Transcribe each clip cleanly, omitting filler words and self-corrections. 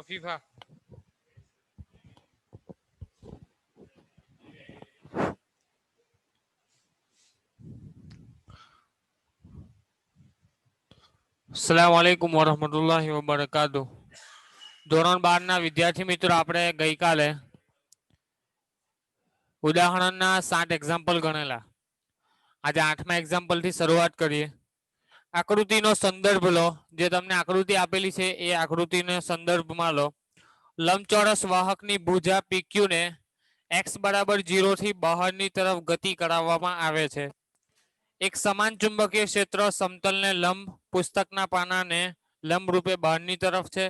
અફીફા અસ્સલામુ અલૈકુમ વરહમતુલ્લાહિ વબરકાતુહ. ધોરણ 12 ના વિદ્યાર્થી મિત્રો આપણે ગઈકાલે ઉદાહરણના 7 એક્ઝામ્પલ ગણેલા. આજે 8મા એક્ઝામ્પલ થી શરૂઆત કરીએ. આકૃતિનો સંદર્ભ લો. જે તમને આકૃતિ આપેલી છે એ આકૃતિનો સંદર્ભમાં લો. લંબચોરસ વાહકની ભુજા PQ ને x બરાબર 0 થી બહારની તરફ ગતિ કરાવવામાં આવે છે. એક સમાન ચુંબકીય ક્ષેત્ર સમતલને લંબ પુસ્તકના પાનાને લંબ રૂપે બહારની તરફ છે.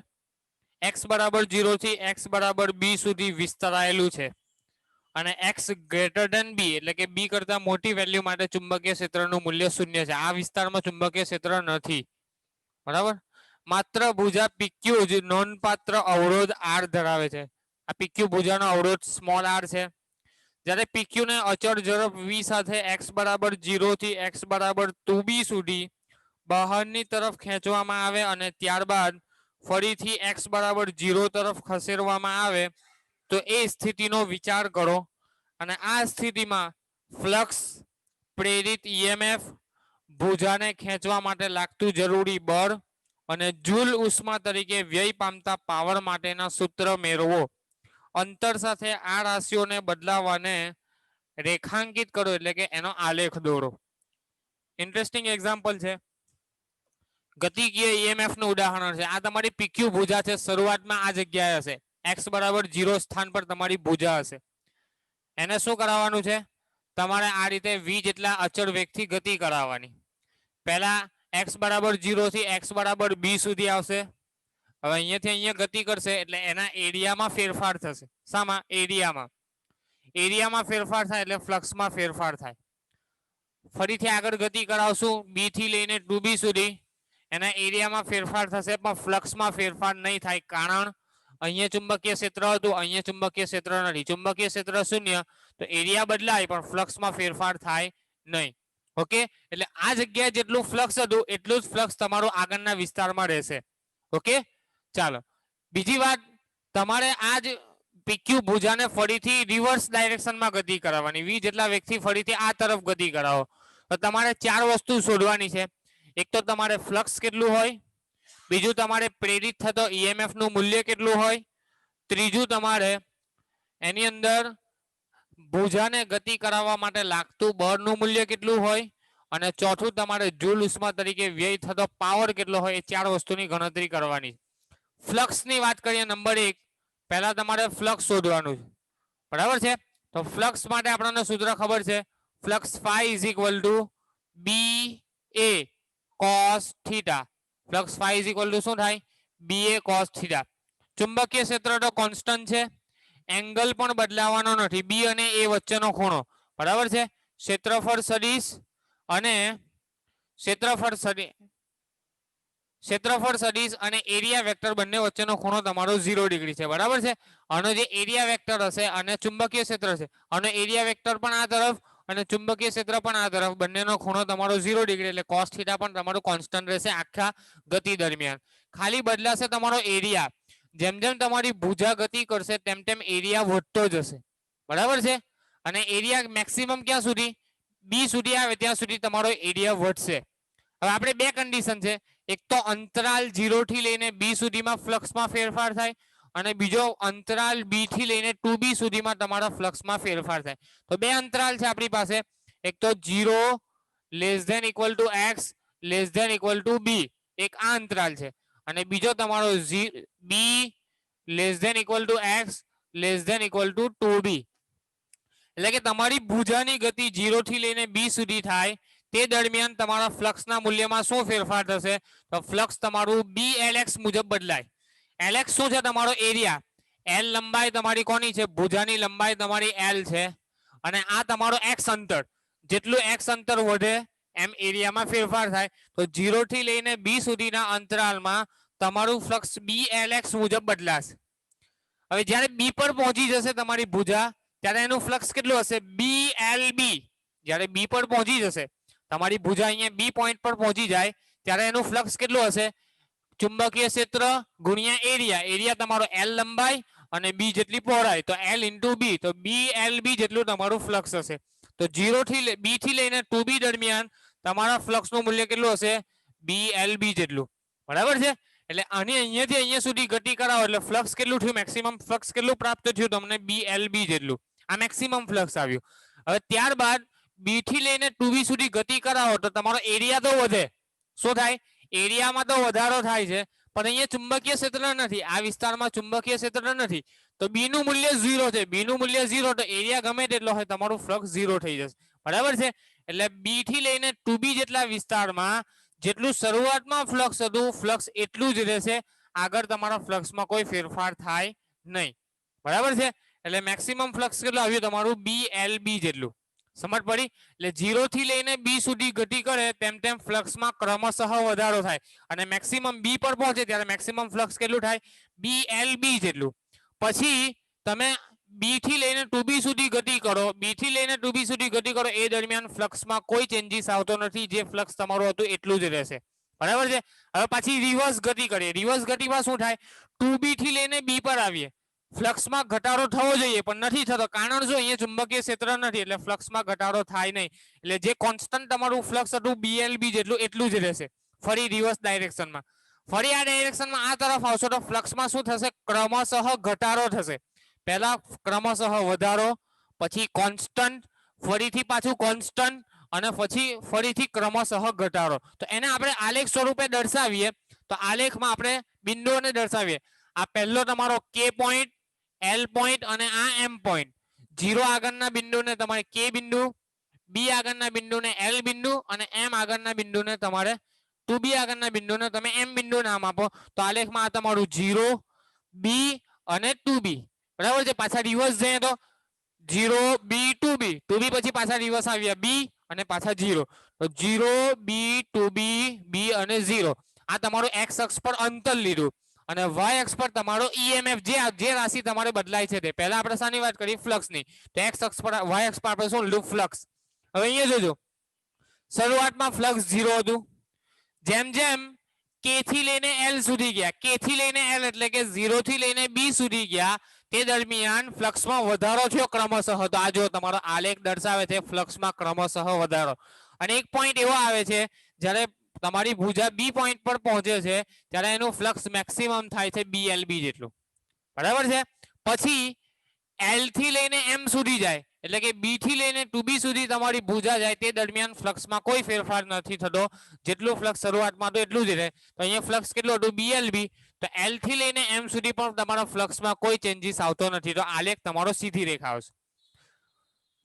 x બરાબર 0 થી x બરાબર b સુધી વિસ્તરાયેલું છે અને x ગ્રેટર ધેન b એટલે કે b કરતા મોટી વેલ્યુ માટે ચુંબકીય ક્ષેત્રનું મૂલ્ય 0 છે. આ વિસ્તારમાં ચુંબકીય ક્ષેત્ર નથી. બરાબર. માત્ર ભુજા PQ જ નોંધપાત્ર અવરોધ r ધરાવે છે. આ PQ ભુજાનો અવરોધ સ્મોલ r છે. જ્યારે PQ ને અચળ ઝડપ v સાથે x બરાબર 0 થી x બરાબર 2b સુધી બહારની તરફ ખેંચવામાં આવે અને ત્યારબાદ ફરીથી x બરાબર 0 તરફ ખસેડવામાં આવે તો એ સ્થિતિનો વિચાર કરો. અને આ સ્થિતિમાં ફ્લક્સ, પ્રેરિત EMF, ભુજાને ખેંચવા માટે લાગતું જરૂરી બળ અને જૂલ ઉષ્મા તરીકે વ્યય પામતા પાવર માટેના સૂત્ર મેળવો. અંતર સાથે આ રાશિઓને બદલાવાને રેખાંકિત કરો એટલે કે એનો આલેખ દોરો. ઇન્ટરેસ્ટિંગ એક્ઝામ્પલ છે. ગતિકીય EMF નું ઉદાહરણ છે. આ તમારી PQ ભુજા છે. શરૂઆતમાં આ જગ્યાએ હશે. x બરાબર 0 સ્થાન પર તમારી ભુજા હશે. એને શું કરાવવાનું છે? તમારે આ રીતે v જેટલા અચળ વેગથી ગતિ કરાવવાની. પહેલા x બરાબર 0 થી x બરાબર b સુધી આવશે. હવે અહીંયાથી અહીંયા ગતિ કરશે એટલે એના એરિયામાં ફેરફાર થશે. શામાં? એરિયામાં. એરિયામાં ફેરફાર થાય એટલે ફ્લક્સમાં ફેરફાર થાય. ફરીથી આગળ ગતિ કરાવશું b થી લઈને 2b સુધી. એના એરિયામાં ફેરફાર થશે પણ ફ્લક્સમાં ફેરફાર નહીં થાય. કારણ અહીંયા ચુંબકીય ક્ષેત્ર હતું, અહીંયા ચુંબકીય ક્ષેત્ર નથી. ચુંબકીય ક્ષેત્ર શૂન્ય તો એરિયા બદલાય પણ ફ્લક્સમાં ફેરફાર થાય નહીં. ઓકે, એટલે આ જગ્યાએ જેટલું ફ્લક્સ હતું એટલું જ ફ્લક્સ તમારું આગળના વિસ્તારમાં રહેશે. ઓકે, ચાલો બીજી વાત, તમારે આ જ PQ ભુજાને ફરીથી રિવર્સ ડાયરેક્શનમાં ગતિ કરાવવાની. v જેટલા વેગથી ફરીથી આ તરફ ગતિ કરાવો તો તમારે 4 વસ્તુ શોધવાની છે. એક તો તમારે ફ્લક્સ કેટલું હોય, બીજું તમારે પ્રેરિત થતો EMF નું મૂલ્ય કેટલું હોય, ત્રીજું તમારે એની અંદર ભુજાને ગતિ કરાવવા માટે લાગતું બળનું મૂલ્ય કેટલું હોય અને ચોથું તમારે જૂલ ઉષ્મા તરીકે વ્યય થતો પાવર કેટલો હોય. એ 4 વસ્તુની ગણતરી કરવાની. ફ્લક્સની વાત કરીએ નંબર 1. પહેલા તમારે ફ્લક્સ શોધવાનું છે. બરાબર છે. તો ફ્લક્સ માટે આપણને સૂત્ર ખબર છે. Flux phi is equal to BA cos theta. Flux phi is equal to શું થાય? BA cos theta. ચુંબકીય ક્ષેત્ર તો કોન્સ્ટન્ટ છે. એંગલ પણ બદલાવાનો નથી. B અને A વચ્ચેનો ખૂણો. બરાબર છે. ક્ષેત્રફળ સદિશ અને ક્ષેત્રફળ સદિશ અને એરિયા વેક્ટર બંને વચ્ચેનો ખૂણો તમારો 0 ડિગ્રી છે. બરાબર છે. આનો જે એરિયા વેક્ટર હશે અને ચુંબકીય ક્ષેત્ર છે, આનો એરિયા વેક્ટર પણ આ તરફ અને ચુંબકીય ક્ષેત્ર પણ આ તરફ, બંનેનો ખૂણો તમારો 0 ડિગ્રી એટલે cos થીટા પણ તમારું કોન્સ્ટન્ટ રહેશે આખા ગતિ દરમિયાન. ખાલી બદલાશે તમારો એરિયા. જેમ જેમ તમારી ભુજા ગતિ કરશે તેમ તેમ એરિયા વધતો જશે. બરાબર છે. અને એરિયા મેક્સિમમ ક્યાં સુધી? B સુધી આવે ત્યાં સુધી તમારો એરિયા વધશે. હવે આપણે બે કન્ડિશન છે. એક તો અંતરાલ 0 થી લઈને b સુધીમાં ફ્લક્સમાં ફેરફાર થાય અને બીજો અંતરાલ b થી લઈને 2b સુધીમાં તમારા ફ્લક્સમાં ફેરફાર થાય. તો બે અંતરાલ છે આપણી પાસે. એક તો 0 less than equal to x less than equal to b, એક આ અંતરાલ છે. અને બીજો તમારો b less than equal to x less than equal to 2b. એટલે કે તમારી ભુજાની ગતિ 0 થી લઈને b સુધી થાય તે દરમિયાન તમારા ફ્લક્સના મૂલ્યમાં શું ફેરફાર થશે? તો ફ્લક્સ તમારું BLX મુજબ બદલાય. LX શું છે? તમારો એરિયા. L લંબાઈ તમારી કોની છે? ભુજાની લંબાઈ તમારી L છે. અને આ તમારો x અંતર. જેટલું x અંતર વધે એમ એરિયામાં ફેરફાર થાય. તો 0 થી લઈને b સુધીના અંતરાલમાં તમારું ફ્લક્સ BLX મુજબ બદલાશે. હવે જ્યારે b પર પહોંચી જશે તમારી ભુજા ત્યારે એનું ફ્લક્સ કેટલું હશે? BLB. જ્યારે b પર પહોંચી જશે તમારી ભુજા અહીંયા b પોઈન્ટ પર પહોંચી જાય ત્યારે એનું ફ્લક્સ કેટલું હશે? ચુંબકીય ક્ષેત્ર ગુણ્યા એરિયા, એરિયા તમારો L લંબાઈ અને B જેટલી પહોળાઈ, તો L * B, તો BLB જેટલું તમારું ફ્લક્સ હશે. તો 0 થી B થી લઈને 2B દરમિયાન તમારા ફ્લક્સનું મૂલ્ય કેટલું હશે? BLB જેટલું. બરાબર છે. એટલે આની અહીંયાથી અહીંયા સુધી ગતિ કરાવો એટલે ફ્લક્સ કેટલું થયું? મેક્સિમમ ફ્લક્સ કેટલું પ્રાપ્ત થયું તમને? BLB જેટલું. આ મેક્સિમમ ફ્લક્સ આવ્યું. હવે ત્યારબાદ B થી લઈને 2B સુધી ગતિ કરાવો તો તમારો એરિયા તો વધે. શું થાય? એરિયામાં તો વધારો થાય છે, પણ અહીંયા ચુંબકીય ક્ષેત્ર નથી. આ વિસ્તારમાં ચુંબકીય ક્ષેત્ર નથી, તો B નું મૂલ્ય 0 છે. B નું મૂલ્ય 0, તો એરિયા ગમે તેટલો હોય તમારું ફ્લક્સ 0 થઈ જશે. બરાબર છે. એટલે B થી લઈને 2B જેટલા વિસ્તારમાં જેટલું શરૂઆતમાં ફ્લક્સ હતું, ફ્લક્સ એટલું જ રહેશે. આગળ તમારા ફ્લક્સમાં કોઈ ફેરફાર થાય નહીં. બરાબર છે. એટલે મેક્સિમમ ફ્લક્સ કેટલું આવ્યું તમારું? BLB જેટલું. સમજ પડી? એટલે 0 થી લઈને B સુધી ગતિ કરે તેમ તેમ ફ્લક્સમાં ક્રમશઃ વધારો થાય અને મેક્સિમમ B પર પહોંચે ત્યારે મેક્સિમમ ફ્લક્સ કેટલું થાય? BLB જેટલું. પછી તમે B થી લઈને 2B સુધી ગતિ કરો, B થી લઈને 2B સુધી ગતિ કરો, એ દરમિયાન ફ્લક્સમાં કોઈ ચેન્જીસ આવતો નથી. જે ફ્લક્સ તમારું હતું એટલું જ રહેશે. બરાબર છે. હવે પાછી રિવર્સ ગતિ કરીએ. રિવર્સ ગતિમાં શું થાય? 2B થી લઈને B પર આવીએ, ફ્લક્સમાં ઘટાડો થવો જોઈએ પણ નથી થતો. કારણ શું? અહીંયા ચુંબકીય ક્ષેત્ર નથી એટલે ફ્લક્સમાં ઘટાડો થાય નહીં. એટલે જે કોન્સ્ટન્ટ તમારું ફ્લક્સ હતું BLB જેટલું એટલું જ રહેશે. ફરી રિવર્સ ડાયરેક્શનમાં, ફરી આ ડાયરેક્શનમાં આ તરફ આવશો તો ફ્લક્સમાં શું થશે? ક્રમશઃ ઘટાડો થશે. પહેલા ક્રમશઃ વધારો, પછી કોન્સ્ટન્ટ, ફરીથી પાછું કોન્સ્ટન્ટ અને પછી ફરીથી ક્રમશઃ ઘટાડો. તો એને આપણે આલેખ સ્વરૂપે દર્શાવીએ તો આલેખમાં આપણે બિંદુઓને દર્શાવીએ. આ પહેલો તમારો K પોઈન્ટ, L પોઈન્ટ અને આ M પોઈન્ટ. 0 આગળના બિંદુને તમારે K બિંદુ, B આગળના બિંદુને L બિંદુ અને M આગળના બિંદુને તમારે 2B આગળના બિંદુને તમે M બિંદુ નામ આપો. તો આલેખમાં આ તમારું 0, B અને 2B. બરાબર છે. પાછા રિવર્સ જઈએ તો 0, B, 2B, 2B પછી પાછા રિવર્સ આવ્યા B અને પાછા 0. તો 0, B, 2B, B અને 0. આ તમારું x અક્ષ પર અંતર લીધું અને y અક્ષ પર તમારો EMF જે રાશિ તમારે બદલાય છે તે. પહેલા આપણે શાની વાત કરી? ફ્લક્સની. તો x અક્ષ પર, y અક્ષ પર આપણે શું લીધું? ફ્લક્સ. હવે અહીંયા જોજો, શરૂઆતમાં ફ્લક્સ 0 હતું. જેમ જેમ K થી લઈને L સુધી ગયા, K થી લઈને L એટલે કે 0 થી લઈને B સુધી ગયા, તે દરમિયાન ફ્લક્સમાં વધારો થયો ક્રમશઃ. તો આ જો તમારો આલેખ દર્શાવે છે ફ્લક્સમાં ક્રમશઃ વધારો. અને એક પોઈન્ટ એવો આવે છે જ્યારે તમારી ભુજા B પોઈન્ટ પર પહોંચે છે ત્યારે એનું ફ્લક્સ મેક્સિમમ થાય છે BLB જેટલું. બરાબર છે. પછી L થી લઈને M સુધી જાય એટલે કે B થી લઈને 2B સુધી તમારી ભુજા જાય તે દરમિયાન ફ્લક્સમાં કોઈ ફેરફાર નથી થતો. જેટલું ફ્લક્સ શરૂઆતમાં તો એટલું જ રહે. તો અહીંયા ફ્લક્સ કેટલું હતું? BLB. તો L થી લઈને M સુધી પણ તમારા ફ્લક્સમાં કોઈ ચેન્જીસ આવતો નથી. તો આલેખ તમારો સીધી રેખા આવશે.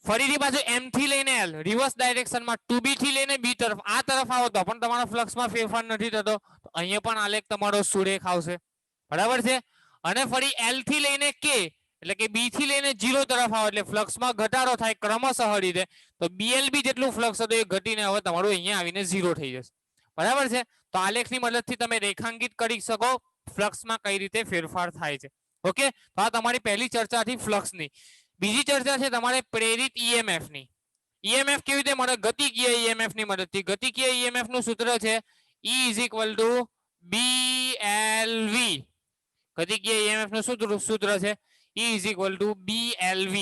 ફરીથી પાછું M થી લઈને L રિવર્સ ડાયરેક્શનમાં 2B થી લઈને B તરફ આ તરફ આવો તો પણ તમારા ફ્લક્સમાં ફેરફાર નથી થતો. તો અહીંયા પણ આલેખ તમારો સુરેખ આવશે. બરાબર છે. અને ફરી L થી લઈને K એટલે કે B થી લઈને 0 તરફ આવો એટલે ફ્લક્સમાં ઘટાડો થાય ક્રમશઃ રીતે. તો BLB જેટલું ફ્લક્સ હતું એ ઘટીને હવે તમારું અહીંયા આવીને 0 થઈ જશે. બરાબર છે. તો આલેખની મદદથી તમે રેખાંકિત કરી શકો ફ્લક્સમાં કઈ રીતે ફેરફાર થાય છે. ઓકે. તો આ તમારી પહેલી ચર્ચા હતી ફ્લક્સની. બીજી ચર્ચા છે તમારે પ્રેરિત EMF ની. EMF કેવી રીતે મળે? ગતિકીય EMF ની મદદથી. ગતિકીય EMF નું સૂત્ર છે E BLV. ગતિકીય EMF નું સૂત્ર છે E BLV.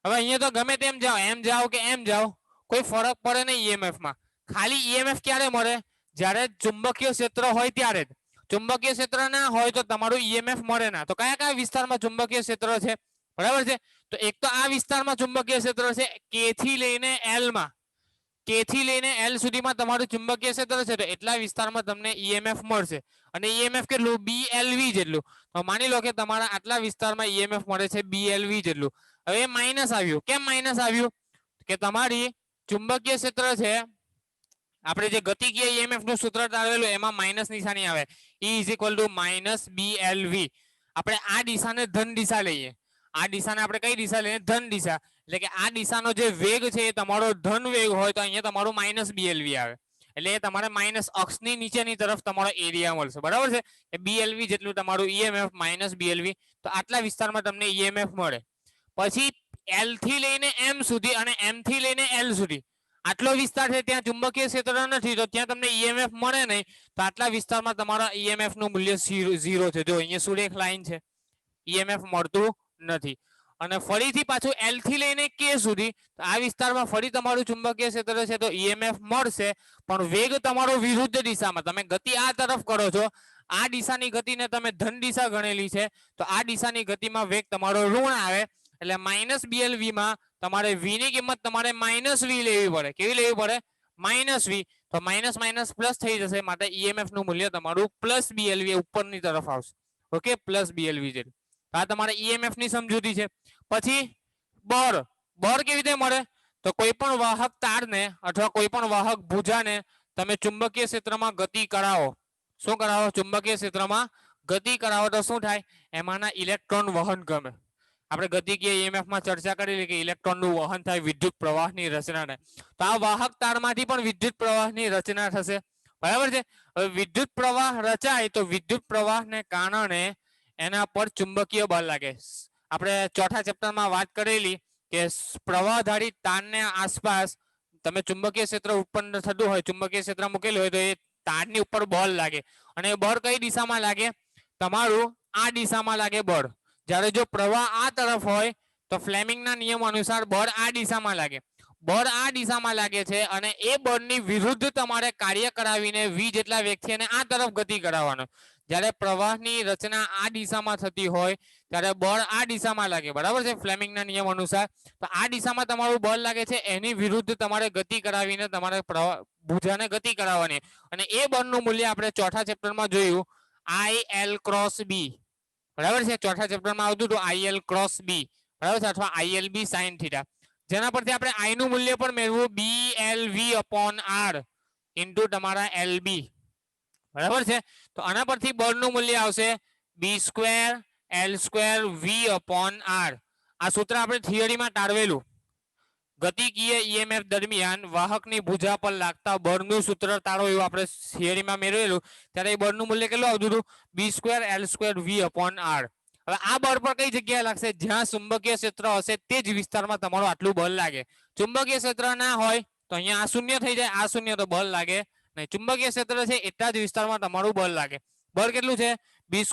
હવે અહીંયા તો ગમે તેમ જાઓ, એમ જાઓ કે એમ જાઓ, કોઈ ફરક પડે નહીં EMF માં. ખાલી EMF ક્યારે મળે? જ્યારે ચુંબકીય ક્ષેત્ર હોય ત્યારે જ. ચુંબકીય ક્ષેત્ર ના હોય તો તમારું EMF મળે ના. તો કયા કયા વિસ્તારમાં ચુંબકીય ક્ષેત્ર છે? બરાબર છે. તો એક તો આ વિસ્તારમાં ચુંબકીય ક્ષેત્ર છે K થી લઈને L માં. K થી લઈને L સુધીમાં તમારું ચુંબકીય ક્ષેત્ર છે તો એટલા વિસ્તારમાં તમને EMF મળશે. અને EMF કેટલું? BLV જેટલું. તો માની લો કે તમારા આટલા વિસ્તારમાં EMF મળે છે BLV જેટલું. હવે માઇનસ આવ્યું. કેમ માઇનસ આવ્યું? કે તમારી ચુંબકીય ક્ષેત્ર છે, આપણે જે ગતિકીય EMF નું સૂત્ર તારવેલું એમાં માઇનસ નિશાની આવે. E BLV. આપણે આ દિશાને ધન દિશા લઈએ. આ દિશાને આપણે કઈ દિશા લઈએ? ધન દિશા. એટલે કે આ દિશાનો જે વેગ છે એ તમારો ધન વેગ હોય તો અહીંયા તમારું BLV આવે. એટલે એ તમારે માઇનસ અક્ષની નીચેની તરફ તમારો એરિયા મળશે. બરાબર છે. એ BLV જેટલું તમારું EMF BLV. તો આટલા વિસ્તારમાં તમને EMF મળે. પછી L થી લઈને M સુધી અને M થી લઈને L સુધી આટલો વિસ્તાર છે ત્યાં ચુંબકીય ક્ષેત્ર નથી તો ત્યાં તમને ઈએમએફ મળે નહીં, તો આટલા વિસ્તારમાં તમારા ઈએમએફ નું મૂલ્ય 0 છે. જો અહીંયા સુરેખ લાઈન છે, ઈએમએફ મળતું નથી. અને ફરીથી પાછું એલ થી લઈને કે સુધી આ વિસ્તારમાં ફરી તમારું ચુંબકીય ક્ષેત્ર છે તો ઈએમએફ મળશે, પણ વેગ તમારો વિરુદ્ધ દિશામાં. તમે ગતિ આ તરફ કરો છો, આ દિશાની ગતિને તમે ધન દિશા ગણેલી છે, તો આ દિશાની ગતિમાં વેગ તમારો ઋણ આવે, એટલે માઇનસ BLV માં તમારે v ની કિંમત તમારે માઇનસ v લેવી પડે. કેવી લેવી પડે? Minus v. તો માઇનસ માઇનસ પ્લસ થઈ જશે, માટે ઈએમએફ નું મૂલ્ય તમારું પ્લસ BLV ઉપરની તરફ આવશે. ઓકે, પ્લસ BLV જેટલું. આ તમારે ઈએમએફ ની સમજૂતી છે. પછી બળ. બળ કેવી રીતે મળે? તો કોઈ પણ વાહક તારને અથવા કોઈ પણ વાહક ભુજાને તમે ચુંબકીય ક્ષેત્રમાં ગતિ કરાવો. શું કરાવો? ચુંબકીય ક્ષેત્રમાં ગતિ કરાવો તો શું થાય? એમાંના ઇલેક્ટ્રોન વહન ગમે. આપણે ગતિકીય ઈએમએફ માં ચર્ચા કરેલી કે ઇલેક્ટ્રોનનું વહન થાય, વિદ્યુત પ્રવાહની રચના થાય. તો આ વાહક તારમાંથી પણ વિદ્યુત પ્રવાહની રચના થશે. બરાબર છે. હવે વિદ્યુત પ્રવાહ રચાય તો વિદ્યુત પ્રવાહને કારણે એના પર ચુંબકીય બળ લાગે. આપણે ચોથા ચેપ્ટરમાં વાત કરેલી કે પ્રવાહધારી તારને આસપાસ તમે ચુંબકીય ક્ષેત્ર ઉત્પન્ન થતું હોય, ચુંબકીય ક્ષેત્ર મૂકેલું હોય તો એ તારની ઉપર બળ લાગે. અને બળ કઈ દિશામાં લાગે? તમારું આ દિશામાં લાગે બળ. જ્યારે જો પ્રવાહ આ તરફ હોય તો ફ્લેમિંગના નિયમ અનુસાર બળ આ દિશામાં લાગે. બળ આ દિશામાં લાગે છે અને એ બળની વિરુદ્ધ તમારે કાર્ય કરાવીને v જેટલા વેગથી એને આ તરફ ગતિ કરાવવાનો. જ્યારે પ્રવાહની રચના આ દિશામાં થતી હોય ત્યારે બળ આ દિશામાં લાગે. બરાબર છે, ફ્લેમિંગના નિયમ અનુસાર. તો આ દિશામાં તમારું બળ લાગે છે, એની વિરુદ્ધ તમારે ગતિ કરાવીને તમારે ભુજાને ગતિ કરાવવાની. અને એ બળનું મૂલ્ય આપણે ચોથા ચેપ્ટરમાં જોયું, IL ક્રોસ b. બરાબર છે, ચોથા ચેપ્ટરમાં આવતું હતું IL ક્રોસ b. બરાબર છે, અથવા ILB sin થીટા. જેના પરથી આપણે I નું મૂલ્ય પણ મેળવું, BLV/R ઇન્ટુ તમારા LB. બરાબર છે. તો આના પરથી બળનું મૂલ્ય આવશે B² L² V/R. આ સૂત્ર આપણે થિયરીમાં તારવેલું. ગતિકીય ઈએમએફ દરમિયાન વાહકની ભુજા પર લાગતા બળનું સૂત્ર તારો એવું આપણે થિયરીમાં મેળવેલું. ત્યારે એ બળનું મૂલ્ય કેટલું આવતું હતું? B² L² V/R. હવે આ બળ પર કઈ જગ્યાએ લાગશે? જ્યાં ચુંબકીય ક્ષેત્ર હશે તે જ વિસ્તારમાં તમારું આટલું બળ લાગે. ચુંબકીય ક્ષેત્ર ના હોય તો અહીંયા આ શૂન્ય થઈ જાય, આ શૂન્ય તો બળ લાગે નહીં. ચુંબકીય ક્ષેત્ર છે એટલા જ વિસ્તારમાં તમારું બળ લાગે. બળ કેટલું છે? B²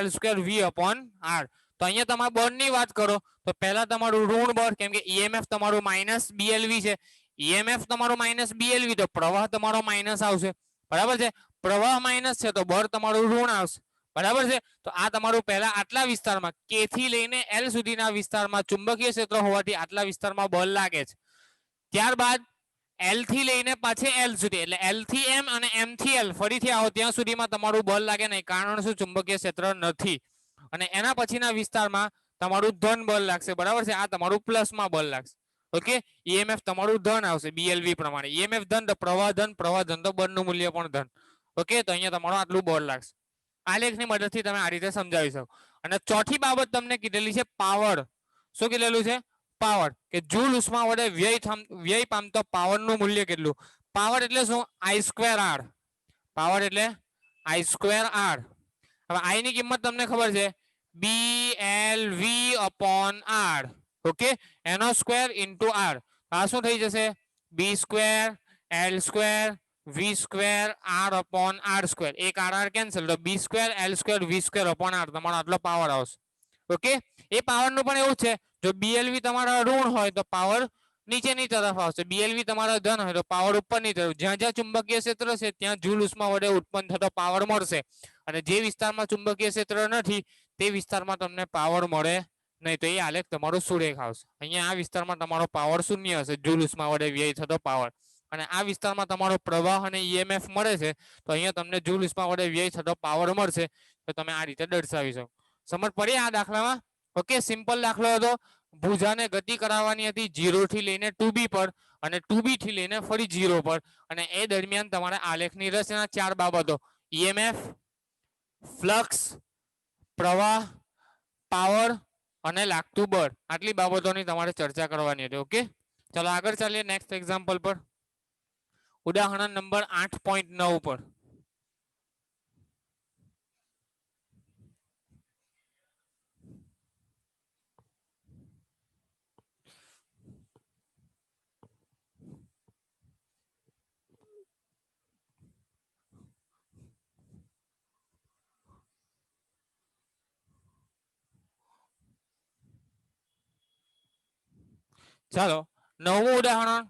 L² V/R. તો અહીંયા તમારે બળની વાત કરો તો પહેલા તમારું ઋણ બળ, કેમ કે ઈએમએફ તમારું માઇનસ BLV છે. ઈએમએફ તમારું માઇનસ BLV તો પ્રવાહ તમારો માઇનસ આવશે. બરાબર છે, પ્રવાહ માઇનસ છે તો બળ તમારું ઋણ આવશે. બરાબર છે. તો આ તમારું પહેલા આટલા વિસ્તારમાં K થી લઈને L સુધીના વિસ્તારમાં ચુંબકીય ક્ષેત્ર હોવાથી આટલા વિસ્તારમાં બળ લાગે છે. ત્યારબાદ L થી લઈને પાછે L સુધી, એટલે L થી M અને M થી L ફરીથી આવો ત્યાં સુધીમાં તમારું બળ લાગે નહીં, કારણ શું? ચુંબકીય ક્ષેત્ર નથી. અને એના પછીના વિસ્તારમાં તમારું ધન બળ લાગશે. બરાબર છે, આ તમારું પ્લસમાં બળ લાગશે. ઓકે, ઈએમએફ તમારું ધન આવશે BLV પ્રમાણે. ઈએમએફ ધન તો પ્રવાહ ધન તો બળનું મૂલ્ય પણ ધન. ઓકે, તો અહીંયા તમારું આટલું બળ લાગશે. આલેખની મદદથી તમે આ રીતે સમજાવી શકો. અને ચોથી બાબત તમને કીધેલી છે પાવર. શું કીધેલું છે? પાવર. કે જૂલ ઉષ્મા વડે વ્યય પામતો પાવરનું મૂલ્ય કેટલું? પાવર એટલે શું? I²R. પાવર એટલે I²R. હવે I ની કિંમત તમને ખબર છે, BLV/R. ઓકે, એનો સ્ક્વેર ઇન્ટુ R. આ શું થઈ જશે? B² L² V²R/R². એક R કેન્સલ, તો B² L² V²/R તમારો આટલો પાવર આવશે. ઓકે, એ પાવરનું પણ એવું છે, જો BLV તમારા ઋણ હોય તો પાવર નીચેની તરફ આવશે, BLV તમારા ધન હોય તો પાવર ઉપરની તરફ. જ્યાં જ્યાં ચુંબકીય ક્ષેત્ર છે ત્યાં જૂલ ઉષ્મા વડે ઉત્પન્ન થતો પાવર મળશે. અને જે વિસ્તારમાં ચુંબકીય ક્ષેત્ર નથી તે વિસ્તારમાં તમને પાવર મળે નહીં. તો એ આલેખ તમારો સુરેખ આવશે. અહીંયા આ વિસ્તારમાં તમારો પાવર શૂન્ય હશે, જૂલ ઉષ્મા વડે વ્યય થતો પાવર. અને આ વિસ્તારમાં તમારો પ્રવાહ અને ઈએમએફ મળે છે, તો અહીંયા તમને જૂલ ઉષ્મા વડે વ્યય થતો પાવર મળશે. તો તમે આ રીતે દર્શાવી શકો. સમજ પડી આ દાખલામાં? ઓકે, સિમ્પલ દાખલો હતો. ભુજાને ગતિ કરાવવાની હતી 0 થી લઈને 2B પર અને 2B થી લઈને ફરી 0 પર. અને એ દરમિયાન તમારે આલેખની રચના 4 બાબતો, ઈએમએફ, ફ્લક્સ, પ્રવાહ, પાવર અને લાગતું બળ, આટલી બાબતોની તમારે ચર્ચા કરવાની હતી. ઓકે, ચલો આગળ ચાલીએ નેક્સ્ટ એક્ઝામ્પલ પર. ઉદાહરણ નંબર 8.9 પર. ચાલો 9મું ઉદાહરણ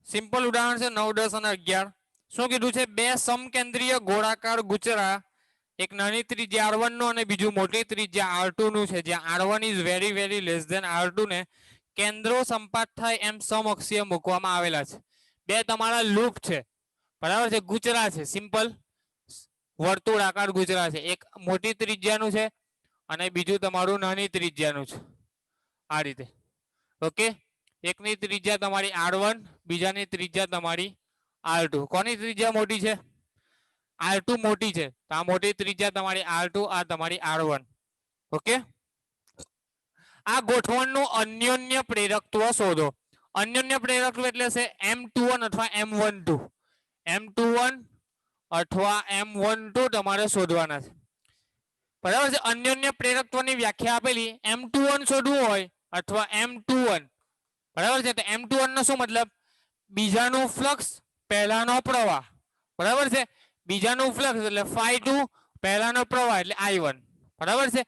સિમ્પલ ઉદાહરણ છે 9, 10 અને 11. શું કીધું છે? બે સમકેન્દ્રીય ગોળાકાર ગુચરા, એક નાની ત્રિજ્યા R1 નું અને બીજું મોટી ત્રિજ્યા R2 નું છે, જ્યાં R1 is very very less than R2 ને કેન્દ્રો સંપાત થાય એમ સમઅક્ષીય મૂકવામાં આવેલા છે. બે તમારા લૂપ છે, બરાબર છે, ગુચરા છે, સિમ્પલ વર્તુળાકાર ગુચરા છે. એક મોટી ત્રિજ્યાનું છે અને બીજું તમારું નાની ત્રિજ્યાનું છે. આ રીતે ઓકે. એકની ત્રિજ્યા તમારી R1, બીજાની ત્રિજ્યા તમારી R2. કોની ત્રિજ્યા મોટી છે? R2 મોટી છે, તો આ મોટી ત્રિજ્યા તમારી R2, આ તમારી R1. ઓકે. આ ગોઠવણનું અન્યોન્ય પ્રેરકત્વ શોધો. અન્યોન્ય પ્રેરકત્વ એટલે છે M21 અથવા M12. M21 અથવા M12 તમારે શોધવાના છે, બરાબર છે. અન્યોન્ય પ્રેરકત્વની વ્યાખ્યા આપેલી, M21 શોધવું હોય અથવા M21, બરાબર છે. તો M21 નો શું મતલબ? બીજાનું ફ્લક્સ, પહેલાનો પ્રવાહ, બરાબર છે. બીજાનું ફ્લક્સ એટલે phi2, પહેલાનો પ્રવાહ એટલે I1, બરાબર છે.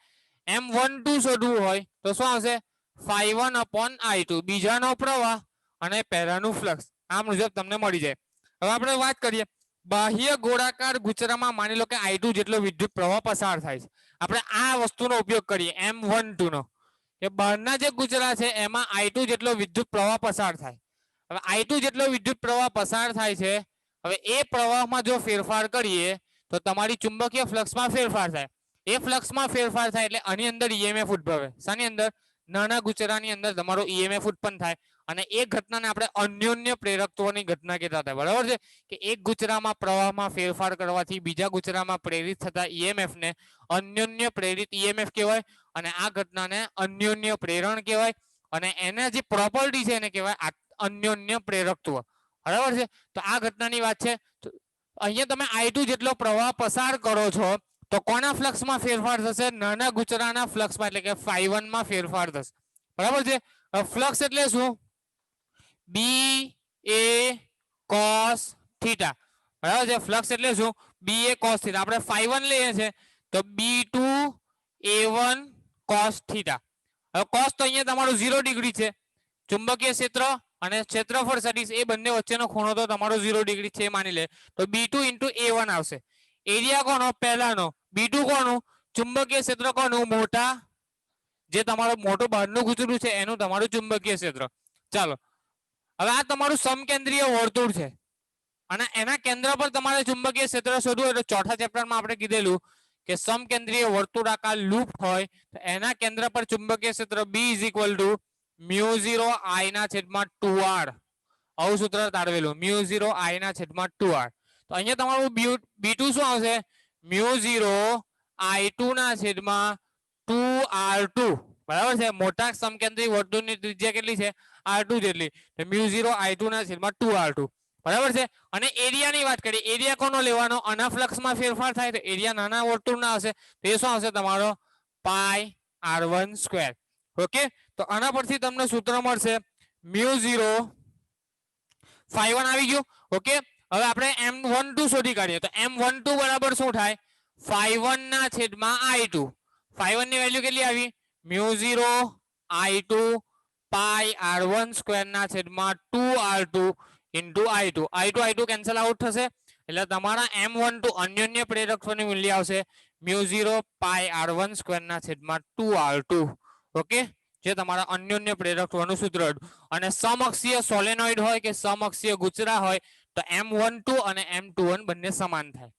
M12 શોધવું હોય તો શું આવશે? phi1 upon I2, બીજાનો પ્રવાહ અને પહેલાનું ફ્લક્સ. આ મુજબ તમને મળી જાય. હવે આપણે વાત કરીએ બાહ્ય ગોળાકાર ગુચરામાં. માની લો કે I2 જેટલો વિદ્યુત પ્રવાહ પસાર થાય છે. આપણે આ વસ્તુનો ઉપયોગ કરીએ M12 નો, કે બહારના જે ગુચરા છે એમાં I2 જેટલો વિદ્યુત પ્રવાહ પસાર થાય. હવે I2 જેટલો વિદ્યુત પ્રવાહ પસાર થાય છે, હવે એ પ્રવાહમાં જો ફેરફાર કરીએ તો તમારી ચુંબકીય ફ્લક્સમાં ફેરફાર થાય. એ ફ્લક્સમાં ફેરફાર થાય એટલે આની અંદર EMF ઉદ્ભવે. શાની અંદર? નાના ગુચરાની અંદર તમારો EMF ઉત્પન્ન થાય અને એ ઘટનાને આપણે અન્યોન્ય પ્રેરકત્વની ઘટના કહેતા હતા, બરાબર છે. કે એક ગુચરામાં પ્રવાહમાં ફેરફાર કરવાથી બીજા ગુચરામાં પ્રેરિત થતા EMF ને અન્યોન્ય પ્રેરિત EMF કહેવાય અને આ ઘટનાને અન્યોન્ય પ્રેરણ કહેવાય અને એના જે પ્રોપર્ટી છે એને કહેવાય અન્યોન્ય પ્રેરકત્વ, બરાબર છે. તો આ ઘટનાની વાત છે. અહીંયા તમે I2 જેટલો પ્રવાહ પસાર કરો છો તો કોના ફ્લક્સમાં ફેરફાર થશે? નાના ગુચરાના ફ્લક્સમાં, એટલે કે phi1 માં ફેરફાર થશે, બરાબર છે. ફ્લક્સ એટલે શું? B A cos થીટા, બરાબર છે. ફ્લક્સ એટલે શું? B A cos theta. આપણે phi1 લઈએ છીએ તો B2 A1 cos થીટા. હવે cos તો અહીંયા તમારું 0 ડિગ્રી છે. ચુંબકીય ક્ષેત્ર અને ક્ષેત્રફળ સદિશ એ બંને વચ્ચેનો ખૂણો તો તમારો 0 ડિગ્રી છે, માની લે તો B2 * A1 આવશે. એરિયા કોનો? પહેલાનો. B2 કોનું? ચુંબકીય ક્ષેત્ર કોનું? મોટા, જે તમારું મોટું બહારનું ગુચરું છે એનું તમારું ચુંબકીય ક્ષેત્ર. ચાલો, હવે આ તમારું સમકેન્દ્રીય વર્તુળ છે અને એના કેન્દ્ર પર તમારે ચુંબકીય ક્ષેત્ર શોધવું. એટલે ચોથા ચેપ્ટરમાં આપણે કીધેલું કે સમકેન્દ્રીય વર્તુળાકાર લૂપ હોય તો એના કેન્દ્ર પર ચુંબકીય ક્ષેત્ર B = μ0 I/2R. આવું સૂત્ર તારવેલું, μ0 I/2R. તો અહીંયા તમારું B2 શું આવશે? μ0 I2/2R2, બરાબર છે. મોટા સમકેન્દ્રી વર્તુળની ત્રિજ્યા કેટલી છે? R2 જેટલી. તો μ0 I2/2R2, બરાબર છે. અને એરિયાની વાત કરીએ, એરિયા કોનો લેવાનો? આના ફ્લક્સમાં ફેરફાર થાય તો એરિયા નાના વર્તુળના હશે તો એ શું આવશે? તમારો પાઈ R1². ઓકે. તો આના પરથી તમને સૂત્ર મળશે μ0 phi1 આવી ગયું. ઓકે. હવે આપણે M12 શોધી કાઢીએ તો M12 બરાબર શું થાય? phi1/I2. phi1 ની વેલ્યુ કેટલી આવી? μ0 I2 પાઈ R1²/2R2 * I2 કેન્સલ આઉટ થશે એટલે તમારા M12 અન્યોન્ય પ્રેરકત્વનું મૂલ્ય આવશે μ0 પાઈ R1²/2R2. ઓકે, જે તમારા અન્યોન્ય પ્રેરકત્વનું સૂત્ર હતું. અને સમઅક્ષીય સોલેનોઇડ હોય કે સમઅક્ષીય ગુચરા હોય તો M12 અને M21 બંને સમાન થાય.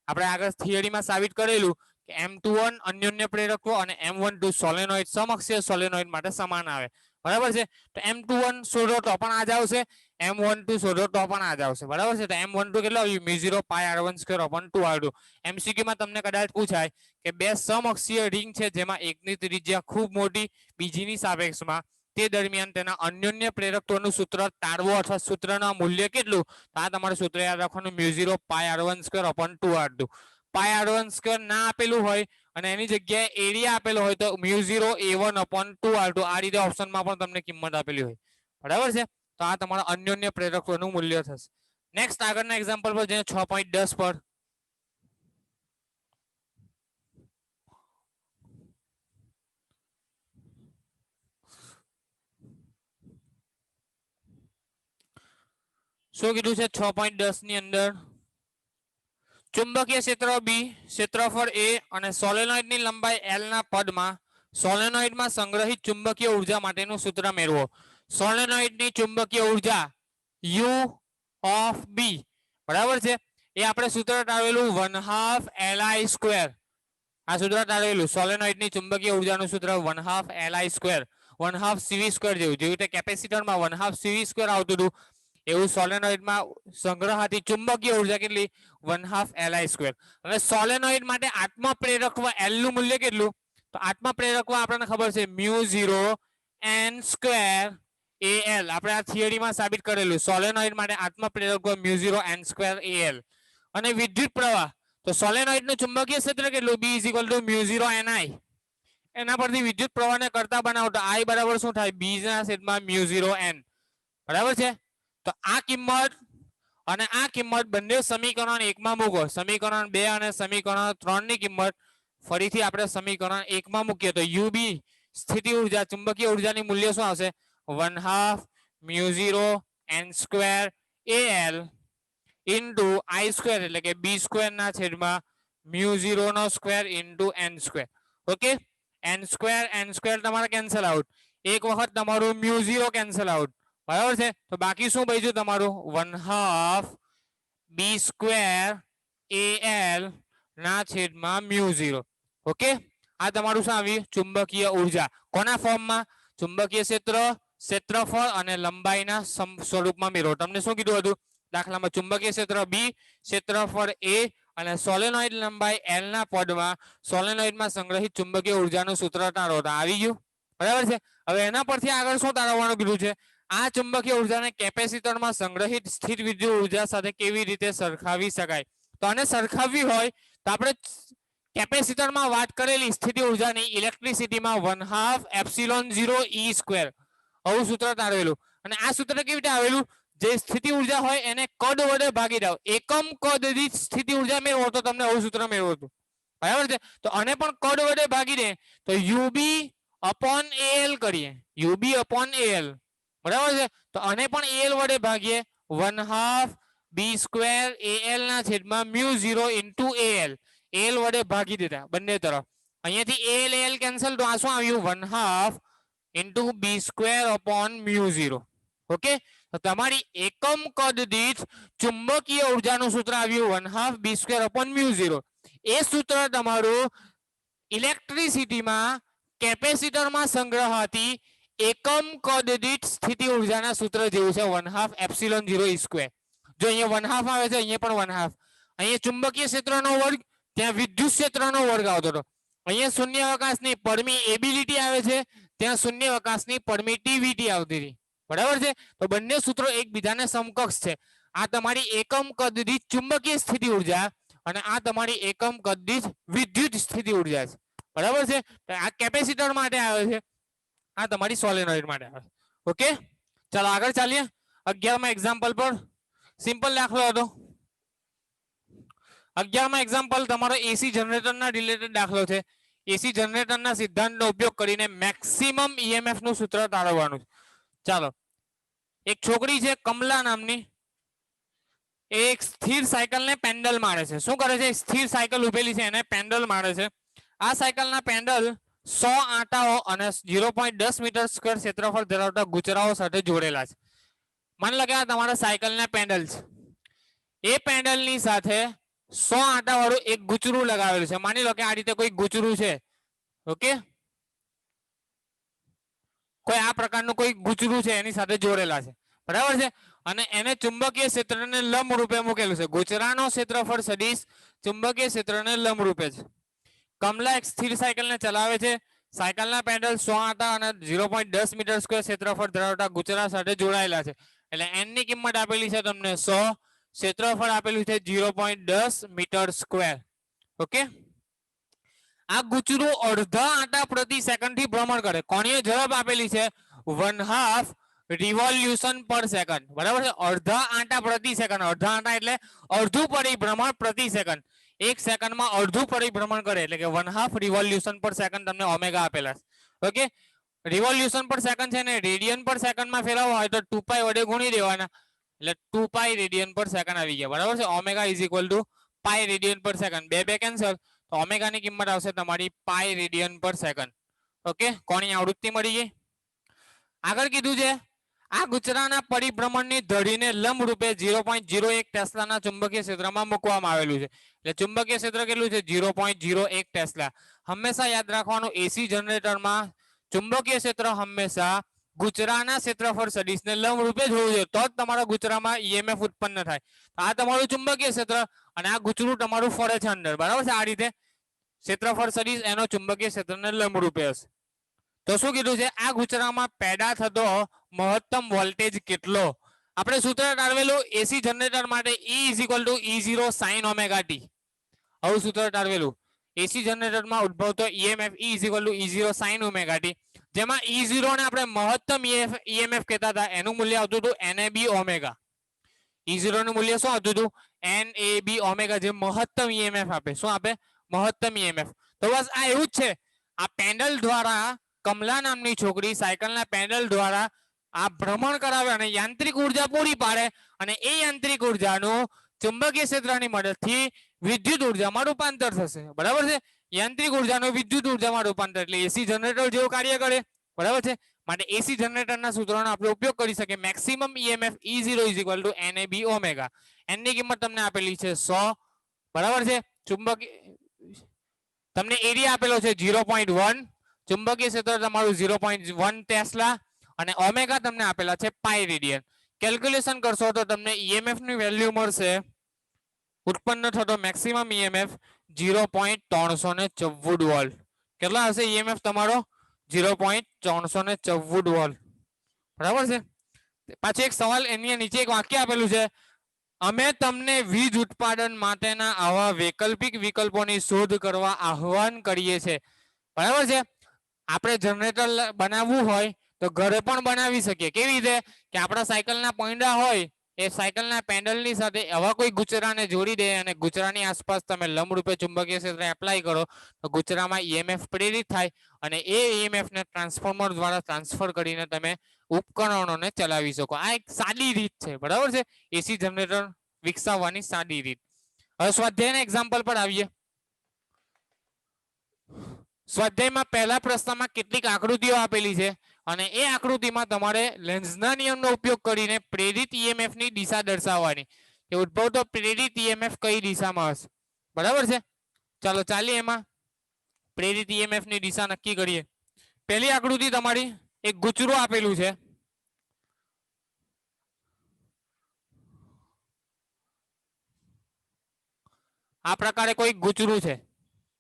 આપણે આગળ થિયરીમાં સાબિત કરેલું કે M21 અન્યોન્ય પ્રેરકત્વ અને M12 સોલેનોઇડ સમઅક્ષીય સોલેનોઇડ માટે સમાન આવે, બરાબર છે. તો M21 શોધો તો પણ આ જ આવશે, M12 શોધો તો પણ આ જ આવશે, બરાબર છે. તો M12 કેટલો આવ્યું? μ0 પાઈ R1²/2R2. MCQ માં તમને કદાચ પૂછાય કે બે સમઅક્ષીય રિંગ છે જેમાં એકની ત્રિજ્યા ખૂબ મોટી બીજીની સાપેક્ષમાં, તે દરમિયાન તેના અન્યોન્ય પ્રેરકત્વનું સૂત્ર તારવો અથવા સૂત્રના મૂલ્ય કેટલું? તો આ તમારું સૂત્ર યાદ રાખવાનું, μ0 પાઈ R1²/2R2. પાઈ R1² ના આપેલું હોય અને એની જગ્યાએ એરિયા આપેલો હોય તો μ0 A1/2R2. આ રીતે ઓપ્શનમાં પણ તમને કિંમત આપેલી હોય, બરાબર છે. તો આ તમારા અન્યોન્ય પ્રેરકત્વનું મૂલ્ય થશે. નેક્સ્ટ આગળના એક્ઝામ્પલ પર જઈએ 6.10 પર. શું કીધું છે 6.10 ની અંદર ચુંબકીય ક્ષેત્ર બી, ક્ષેત્રફળ એ અને સોલેનોઇડ ની લંબાઈ એલ ના પદમાં સોલેનોઇડ માં સંગ્રહિત ચુંબકીય ઉર્જા માટેનું સૂત્ર મેળવો. સોલેનોઇડ ની ચુંબકીય ઉર્જા U ઓફ બી બરાબર છે એ આપણે સૂત્ર ટાળેલું 1/2 Li². આ સૂત્ર ટાળેલું સોલેનોઇડ ની ચુંબકીય ઉર્જાનું સૂત્ર 1/2 Li², 1/2 CV² જેવું, જેવી રીતે કેપેસિટરમાં 1/2 CV² આવતું હતું એવું સોલેનોઇડમાં સંગ્રહાતી ચુંબકીય ઉર્જા કેટલી 1/2 Li². હવે સોલેનોઇડ માટે આત્મપ્રેરકત્વ L નું મૂલ્ય કેટલું? તો આત્મપ્રેરકત્વ આપણને ખબર છે μ0 n² Al. આપણે આ થિયરીમાં સાબિત કરેલું સોલેનોઇડ માટે આત્મપ્રેરકત્વ μ0 n² Al. અને વિદ્યુત પ્રવાહ તો સોલેનોઇડ નું ચુંબકીય ક્ષેત્ર કેટલું B = μ0 ni. એના પરથી વિદ્યુત પ્રવાહને કરતા બનાવો તો I બરાબર શું થાય B/μ0 n બરાબર છે. તો આ કિંમત અને આ કિંમત બંને સમીકરણ 1 માં મૂકો. સમીકરણ 2 અને સમીકરણ 3 ની કિંમત ફરીથી આપણે સમીકરણ 1 માં મૂકીએ તો UB સ્થિતિ ઉર્જા ચુંબકીય ઉર્જાની મૂલ્ય શું આવશે 1/2 μ0 n² Al into I² એટલે કે B² ના છેદમાં μ0 નો square into n². Okay n² તમારે કેન્સલ આઉટ, એક વખત તમારું μ0 કેન્સલ આઉટ બરાબર છે. તો બાકી શું બચ્યું તમારું 1/2 B² Al ના છેદમાં μ0. ઓકે આ તમારું શું આવ્યું ચુંબકીય ઉર્જા કોના ફોર્મમાં ચુંબકીય ક્ષેત્ર, ક્ષેત્રફળ અને લંબાઈના સ્વરૂપમાં મેળવો. તમને શું કીધું હતું દાખલામાં ચુંબકીય ક્ષેત્ર બી, ક્ષેત્રફળ એ અને સોલેનોઇડ લંબાઈ એલ ના પદમાં સોલેનોઇડમાં સંગ્રહિત ચુંબકીય ઉર્જાનું સૂત્ર તારો આવી ગયું બરાબર છે. હવે એના પરથી આગળ શું તારવવાનું કીધું છે આ ચુંબકીય ઉર્જાને કેપેસિટરમાં સંગ્રહિત સ્થિર વિદ્યુત ઉર્જા સાથે કેવી રીતે સરખાવી શકાય. તો આને સરખાવવી હોય તો આપણે કેપેસિટરમાં વાત કરેલી સ્થિતિ ઉર્જાની ઇલેક્ટ્રિસિટીમાં 1/2 ε0 E². આવું સૂત્ર તારવેલું અને આ સૂત્ર કેવી રીતે આવેલું જે સ્થિતિ ઉર્જા હોય એને કદ વડે ભાગી દો, એકમ કદ દીઠ સ્થિતિ ઉર્જા મેળવો તો તમને આવું સૂત્ર મેળવો હતું બરાબર છે. તો આને પણ કદ વડે ભાગી દે તો UB/Al કરીએ, UB/Al બરાબર છે. તો આને પણ Al વડે ભાગીએ 1/2 B² Al ના છેદમાં μ0 into Al. Al વડે ભાગી દીધા બંને તરફ, અહીંયાથી Al કેન્સલ તો આ શું આવ્યું 1/2 into B²/μ0. ઓકે તો તમારી એકમ કદ દીઠ ચુંબકીય ઉર્જાનું સૂત્ર આવ્યું 1/2 B²/μ0. એ સૂત્ર તમારું ઇલેક્ટ્રિસિટીમાં કેપેસિટરમાં સંગ્રહાતી એકમ કદ દીઠ સ્થિતિ ઉર્જાના સૂત્ર જેવું છે 1/2 ε0 E². જો અહીંયા 1/2 આવે છે અહીંયા પણ 1/2, અહીંયા ચુંબકીય ક્ષેત્રનો વર્ગ ત્યાં વિદ્યુત ક્ષેત્રનો વર્ગ આવતો હતો, અહીંયા શૂન્યાવકાશની પરમિએબિલિટી આવે છે ત્યાં શૂન્યાવકાશની પરમિટિવિટી આવતી હતી બરાબર છે. તો બંને સૂત્રો એકબીજાને સમકક્ષ છે. આ તમારી એકમ કદ દીઠ ચુંબકીય સ્થિતિ ઉર્જા અને આ તમારી એકમ કદ દીઠ વિદ્યુત સ્થિતિ ઉર્જા છે બરાબર છે. તો આ કેપેસિટર માટે આવે છે, આ તમારી સોલેનોઇડ માટે આવે છે. ઓકે ચાલો આગળ ચાલીએ 11માં એક્ઝામ્પલ પર. સિમ્પલ દાખલો હતો 11માં એક્ઝામ્પલ તમારો એસી જનરેટરના રિલેટેડ દાખલો છે. એસી જનરેટરના સિદ્ધાંતનો ઉપયોગ કરીને મેક્સિમમ ઈએમએફ નું સૂત્ર તારવવાનું છે. ચાલો એક છોકરી છે કમલા નામની, એક સ્થિર સાયકલને પેન્ડલ મારે છે. શું કરે છે સ્થિર સાયકલ ઉભેલી છે એને પેન્ડલ મારે છે. આ સાયકલના પેન્ડલ 100 આંટાઓ અને 0.10 મીટર સ્ક્વેર ક્ષેત્રફળ ધરાવતા ગુચરાઓ સાથે જોડેલા છે. માની લો કે આ તમારા સાયકલના પેન્ડલ છે, એ પેન્ડલની સાથે 100 આંટા વાળું એક ગુચરું લગાવેલું છે. માની લો કે આ રીતે કોઈ ગુચરું છે, ઓકે કોઈ આ પ્રકારનું કોઈ ગુચરું છે એની સાથે જોડેલા છે બરાબર છે. અને એને ચુંબકીય ક્ષેત્રને લંબ રૂપે મૂકેલું છે. ગુચરાનો ક્ષેત્રફળ સદિશ ચુંબકીય ક્ષેત્રને લંબ રૂપે છે. કમલા એક સ્થિર સાયકલને ચલાવે છે. સાયકલના પેડલ 100 આંટા અને 0.10 મીટર સ્ક્વેર ક્ષેત્રફળ ધરાવતા ગુચરા સાથે જોડાયેલા છે. એટલે n ની કિંમત આપેલી છે તમને 100, ક્ષેત્રફળ આપેલું છે 0.10 મીટર સ્ક્વેર. ઓકે આ ગુચરું અડધા આંટા પ્રતિ સેકન્ડ થી ભ્રમણ કરે. કોણીય ઝડપ આપેલી છે 1/2 રિવોલ્યુશન પર સેકન્ડ બરાબર છે. અડધા આંટા પ્રતિ સેકન્ડ, અડધા આંટા એટલે અડધું પરિભ્રમણ પ્રતિ સેકન્ડ. એક સેકન્ડમાં અડધું પરિભ્રમણ કરે એટલે કે 1/2 રિવોલ્યુશન પર સેકન્ડ તમને ઓમેગા આપેલા છે. ઓકે રિવોલ્યુશન પર સેકન્ડ છે ને રેડિયન પર સેકન્ડમાં ફેરવવા હોય તો 2π વડે ગુણી દેવાના. એટલે 2 પાઈ રેડિયન પર સેકન્ડ આવી ગયા, બરાબર છે. Omega is equal to pi radian per second. બે કેન્સલ, તો ઓમેગા ની કિંમત આવશે તમારી pi radian per second. Okay, કોની આવૃત્તિ મળી ગઈ. આગળ કીધું છે આ ગુચરાના પરિભ્રમણની ધડીને લંબ રૂપે 0.01 ટેસ્લાના ચુંબકીય ક્ષેત્રમાં મૂકવામાં આવેલું છે. એટલે ચુંબકીય ક્ષેત્ર કેટલું છે 0.01 ટેસ્લા. હંમેશા યાદ રાખવાનું એસી જનરેટરમાં ચુંબકીય ક્ષેત્ર હંમેશા ગુચરાના ક્ષેત્રફળ સદિશને લંબ રૂપે જ હોવું જોઈએ, તો જ તમારા ગુચરામાં ઈએમએફ ઉત્પન્ન થાય. આ તમારું ચુંબકીય ક્ષેત્ર અને આ ગુચરું તમારું ફરે છે અંદર, બરાબર છે. આ રીતે ક્ષેત્રફળ સદિશ એનો ચુંબકીય ક્ષેત્રને લંબ રૂપે હશે. તો શું કીધું છે આ ગુચરામાં પેદા થતો મહત્તમ વોલ્ટેજ કેટલો. આપણે સૂત્ર તારવેલું એસી જનરેટર માટે E is equal to E0 sin omega T. આવું સૂત્ર તારવેલું એસી જનરેટરમાં ઉદ્ભવતો EMF E is equal to E0 sin omega T, જેમાં E0 ને આપણે મહત્તમ ઈએમએફ કહેતા હતા, એનું મૂલ્ય આવતું હતું NAB ઓમેગા. E0 નું મૂલ્ય શું આવતું હતું NAB ઓમેગા, જે મહત્તમ ઈએમએફ આપે. શું આપે મહત્તમ ઈએમએફ. તો બસ આ એવું જ છે. આ પેન્ડલ દ્વારા કમલા નામની છોકરી સાયકલના પેન્ડલ દ્વારા આ ભ્રમણ કરાવે અને યાંત્રિક ઉર્જા પૂરી પાડે, અને એ યાંત્રિક ઉર્જાનું ચુંબકીય ક્ષેત્રની મદદથી વિદ્યુત ઉર્જામાં રૂપાંતર થશે, બરાબર છે. યાંત્રિક ઉર્જાનું વિદ્યુત ઉર્જામાં રૂપાંતર એટલે એસી જનરેટર જેવું કાર્ય કરે, બરાબર છે. માટે એસી જનરેટરના સૂત્રનો આપણે ઉપયોગ કરી શકીએ. Maximum EMF E0 is equal two NAB omega. n ની કિંમત તમને આપેલી છે 100, બરાબર છે. ચુંબકીય તમને એરિયા આપેલો છે 0.1, ચુંબકીય ક્ષેત્ર તમારું 0.1 ટેસ્લા, અને ઓમેગા તમને આપેલા છે પાઈ રેડિયન. કેલ્ક્યુલેશન કરશો તો તમને ઈએમએફ ની વેલ્યુ મળશે, ઉત્પન્ન થતો મેક્સિમમ ઈએમએફ 0.314 વોલ્ટ. કેટલા હશે ઈએમએફ તમારો 0.314 વોલ્ટ, બરાબર છે. પાછો એક સવાલ એની નીચે એક વાક્ય આપેલું છે, અમે તમને વીજ ઉત્પાદન માટેના આવા વૈકલ્પિક વિકલ્પોની શોધ કરવા આહ્વાન કરીએ છીએ, બરાબર છે. આપણે જનરેટર બનાવવું હોય તો ઘરે પણ બનાવી શકીએ. કેવી રીતે કે આપણા સાયકલના પૈંડા હોય એ સાયકલના પેન્ડલની સાથે આવા કોઈ ગુચરાને જોડી દે અને ગુચરાની આસપાસ તમે લંબરૂપે ચુંબકીય ક્ષેત્ર એપ્લાય કરો તો ગુચરામાં ઈએમએફ પ્રેરિત થાય, અને એ ઈએમએફને ટ્રાન્સફોર્મર દ્વારા ટ્રાન્સફર કરીને તમે ઉપકરણોને ચલાવી શકો. આ એક સાદી રીત છે, બરાબર છે, એસી જનરેટર વિકસાવવાની સાદી રીત. હવે સ્વાધ્યાયના એક્ઝામ્પલ પર આવીએ. સ્વાધ્યાયમાં પહેલા પ્રશ્નમાં કેટલીક આકૃતિઓ આપેલી છે, અને એ આકૃતિમાં તમારે લેન્ઝના નિયમનો ઉપયોગ કરીને પ્રેરિત ઈએમએફ ની દિશા દર્શાવવાની. કે ઉદ્ભવતો પ્રેરિત ઈએમએફ કઈ દિશામાં હશે, બરાબર છે. ચાલો ચાલીએ એમાં પ્રેરિત ઈએમએફ ની દિશા નક્કી કરીએ. પહેલી આકૃતિ તમારી એક ગુચરું આપેલું છે. આ પ્રકારે કોઈ ગુચરું છે,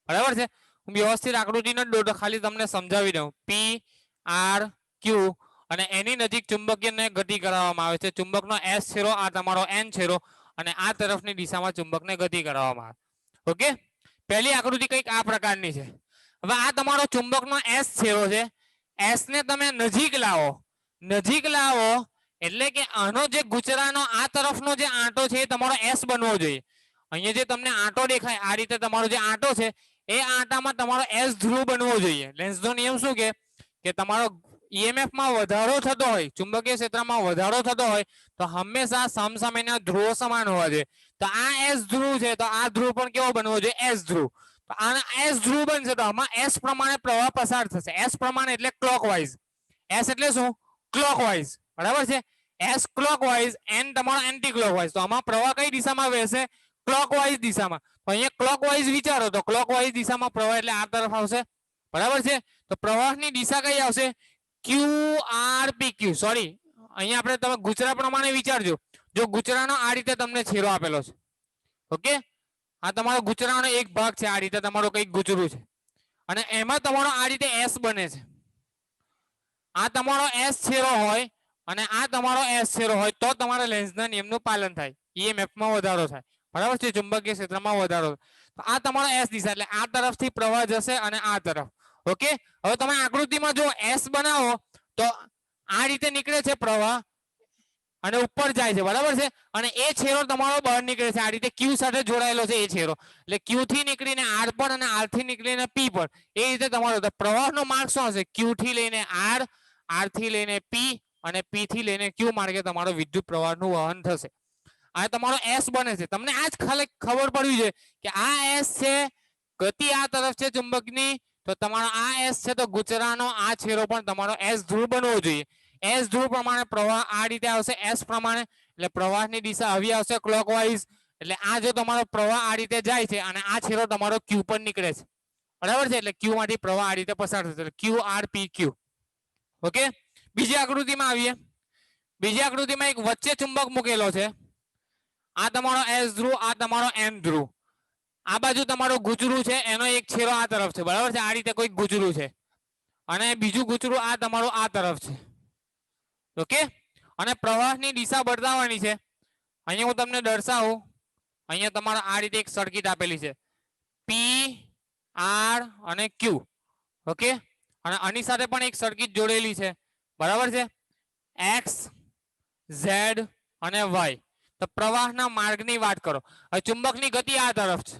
બરાબર છે. હું વ્યવસ્થિત આકૃતિ ન દોરતો, ખાલી તમને સમજાવી દઉં. P R Q અને એની નજીક ચુંબકીયને ગતિ કરાવવામાં આવે છે. ચુંબકનો S છેડો, આ તમારો N છેડો, અને આ તરફની દિશામાં ચુંબકને ગતિ કરાવવામાં આવે. ઓકે, પહેલી આકૃતિ કંઈક આ પ્રકારની છે. હવે આ તમારો ચુંબકનો S છેડો છે. S ને તમે નજીક લાવો, નજીક લાવો એટલે કે આનો જે ગુચરાનો આ તરફનો જે આંટો છે એ તમારો S બનવો જોઈએ. અહીંયા જે તમને આંટો દેખાય આ રીતે તમારો જે આંટો છે એ આંટામાં તમારો S ધ્રુવ બનવો જોઈએ. લેન્ઝનો નિયમ શું કે તમારો ઈએમએફ માં વધારો થતો હોય, ચુંબકીય ક્ષેત્રમાં વધારો થતો હોય તો હંમેશા સમસામયના ધ્રુવો સમાન હોવા જોઈએ. તો આ S ધ્રુવ છે તો આ ધ્રુવ પણ કેવો બનવો જોઈએ S ધ્રુવ. તો આના S ધ્રુવ બનશે તો આમાં S પ્રમાણે પ્રવાહ પસાર થશે. S પ્રમાણે એટલે ક્લોકવાઇઝ. S એટલે શું ક્લોકવાઇઝ, બરાબર છે. S ક્લોકવાઇઝ, N તમારો એન્ટી ક્લોકવાઇઝ. તો આમાં પ્રવાહ કઈ દિશામાં વહેશે ક્લોકવાઇઝ દિશામાં. તો અહીંયા ક્લોકવાઇઝ વિચારો તો ક્લોકવાઇઝ દિશામાં પ્રવાહ એટલે આ તરફ આવશે, બરાબર છે. તો પ્રવાહની દિશા કઈ આવશે QRPQ. સોરી, અહીંયા આપણે તમે ગુચરા પ્રમાણે વિચારજો. જો ગુચરાનો આ રીતે તમને છેડો આપેલો છે, ઓકે, આ તમારો ગુચરાનો એક ભાગ છે, આ રીતે તમારો કઈક ગુચરું છે, અને એમાં તમારો આ રીતે S બને છે. આ તમારો S છેડો હોય અને આ તમારો S છેડો હોય તો તમારા લેન્ઝના નિયમનું પાલન થાય, ઈએમએફ માં વધારો થાય, બરાબર છે, ચુંબકીય ક્ષેત્રમાં વધારો. તો આ તમારો S દિશા એટલે આ તરફથી પ્રવાહ જશે અને આ તરફ. ઓકે, હવે તમે આકૃતિમાં જો S બનાવો તો આ રીતે નીકળે છે પ્રવાહ અને ઉપર જાય છે, બરાબર છે. અને એ છેડો તમારો બહાર નીકળે છે, આ રીતે Q સાથે જોડાયેલો છે એ છેડો. એટલે Q થી નીકળીને R પર અને R થી નીકળીને P પર, એ રીતે તમારો પ્રવાહનો માર્ગ શું હશે Q થી લઈને R, R થી લઈને P અને P થી લઈને Q માર્ગે તમારો વિદ્યુત પ્રવાહનું વહન થશે. આ તમારો S બને છે. તમને આ જ ખાલી ખબર પડવી છે કે આ S છે, ગતિ આ તરફ છે ચુંબકની, તો તમારો આ S છે તો ગુચરાનો આ છેડો પણ તમારો S ધ્રુવ બનવો જોઈએ. S ધ્રુવ પ્રમાણે પ્રવાહ આ રીતે આવશે S પ્રમાણે, એટલે પ્રવાહની દિશા આવી આવશે ક્લોકવાઇઝ. એટલે આ જો તમારો પ્રવાહ આ રીતે જાય છે અને આ છેડો તમારો Q પર નીકળે છે, બરાબર છે. એટલે Q માંથી પ્રવાહ આ રીતે પસાર થશે, એટલે Q R P Q. Okay, બીજી આકૃતિમાં આવીએ. બીજી આકૃતિમાં એક વચ્ચે ચુંબક મૂકેલો છે. આ તમારો S ધ્રુવ, આ તમારો N ધ્રુવ. આ બાજુ તમારો ગુચરું છે, એનો એક છેડો આ તરફ છે, બરાબર છે. આ રીતે કોઈ ગુચરું છે અને બીજું ગુચરું આ તમારું આ તરફ છે. ઓકે, અને પ્રવાહની દિશા બદલાવાની છે. અહીંયા હું તમને દર્શાવું. અહીંયા તમારે આ રીતે એક સર્કિટ આપેલી છે, P R અને Q. ઓકે, અને આની સાથે પણ એક સર્કિટ જોડેલી છે, બરાબર છે, X Z અને Y. તો પ્રવાહના માર્ગની વાત કરો. હવે ચુંબકની ગતિ આ તરફ છે,